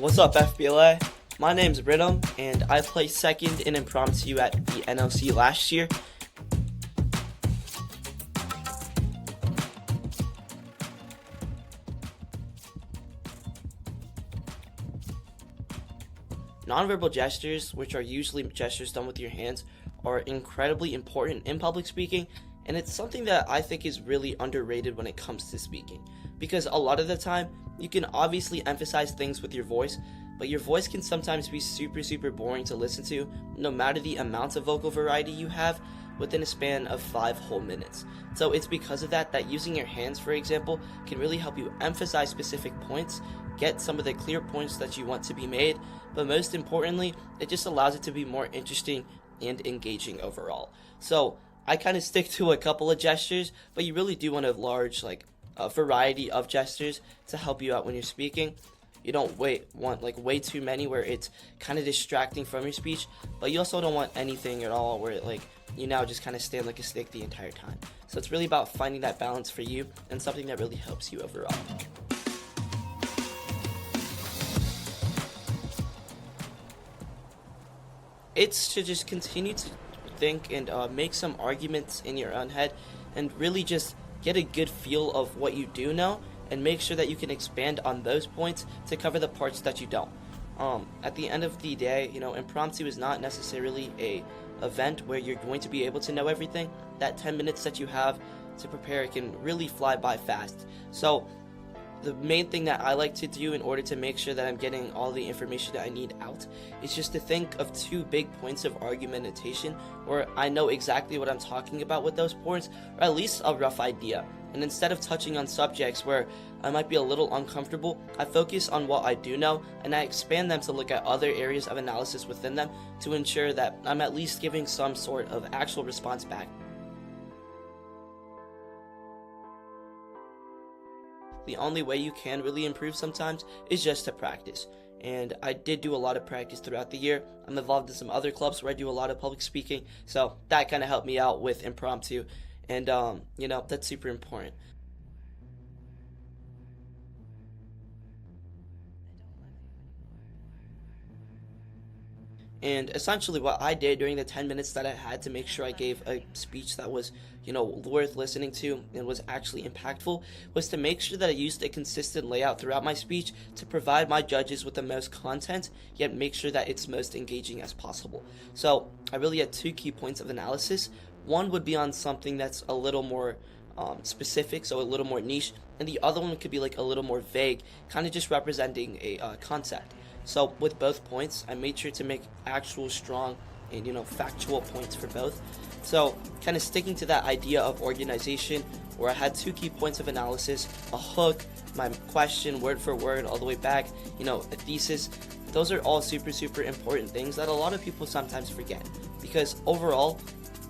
What's up, FBLA? My name's Ridam, and I placed second in Impromptu at the NLC last year. Nonverbal gestures, which are usually gestures done with your hands, are incredibly important in public speaking, and it's something that I think is really underrated when it comes to speaking. Because a lot of the time, you can obviously emphasize things with your voice, but your voice can sometimes be super boring to listen to, no matter the amount of vocal variety you have within a span of 5 whole minutes. So it's because of that using your hands, for example, can really help you emphasize specific points, get some of the clear points that you want to be made, but most importantly, it just allows it to be more interesting and engaging overall. So I kind of stick to a couple of gestures, but you really do want a large variety of gestures to help you out when you're speaking. You don't want way too many where it's kind of distracting from your speech, but you also don't want anything at all where you now just kind of stand like a stick the entire time. So it's really about finding that balance for you and something that really helps you overall. It's to just continue to think and make some arguments in your own head and really just get a good feel of what you do know and make sure that you can expand on those points to cover the parts that you don't. At the end of the day, impromptu is not necessarily a event where you're going to be able to know everything. That 10 minutes that you have to prepare can really fly by fast. So the main thing that I like to do in order to make sure that I'm getting all the information that I need out is just to think of 2 big points of argumentation where I know exactly what I'm talking about with those points, or at least a rough idea. And instead of touching on subjects where I might be a little uncomfortable, I focus on what I do know and I expand them to look at other areas of analysis within them to ensure that I'm at least giving some sort of actual response back. The only way you can really improve sometimes is just to practice. And I did do a lot of practice throughout the year. I'm involved in some other clubs where I do a lot of public speaking, so that kind of helped me out with impromptu. And, that's super important. And essentially what I did during the 10 minutes that I had to make sure I gave a speech that was, worth listening to and was actually impactful was to make sure that I used a consistent layout throughout my speech to provide my judges with the most content, yet make sure that it's most engaging as possible. So I really had 2 key points of analysis. One would be on something that's a little more specific, so a little more niche, and the other one could be a little more vague, kind of just representing a concept. So with both points, I made sure to make actual strong and factual points for both. So kind of sticking to that idea of organization where I had 2 key points of analysis, a hook, my question word for word all the way back, a thesis. Those are all super important things that a lot of people sometimes forget, because overall,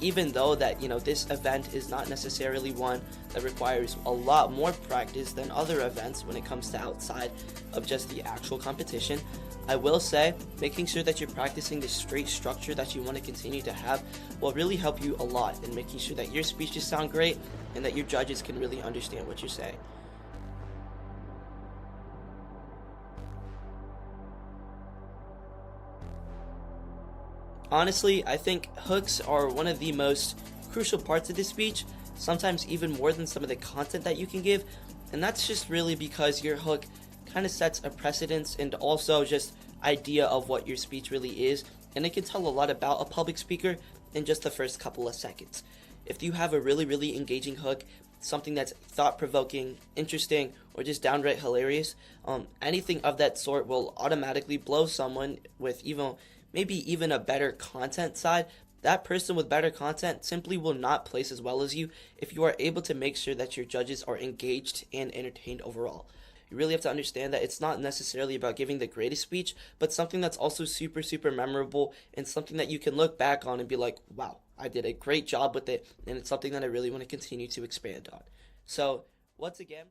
even though that this event is not necessarily one that requires a lot more practice than other events when it comes to outside of just the actual competition, I will say making sure that you're practicing the straight structure that you want to continue to have will really help you a lot in making sure that your speeches sound great and that your judges can really understand what you're saying. Honestly, I think hooks are one of the most crucial parts of this speech, sometimes even more than some of the content that you can give, and that's just really because your hook kind of sets a precedence and also just idea of what your speech really is, and it can tell a lot about a public speaker in just the first couple of seconds. If you have a really engaging hook, something that's thought-provoking, interesting, or just downright hilarious, anything of that sort will automatically blow someone with maybe even a better content side. That person with better content simply will not place as well as you if you are able to make sure that your judges are engaged and entertained overall. You really have to understand that it's not necessarily about giving the greatest speech, but something that's also super memorable and something that you can look back on and be like, wow, I did a great job with it, and it's something that I really want to continue to expand on. So, once again,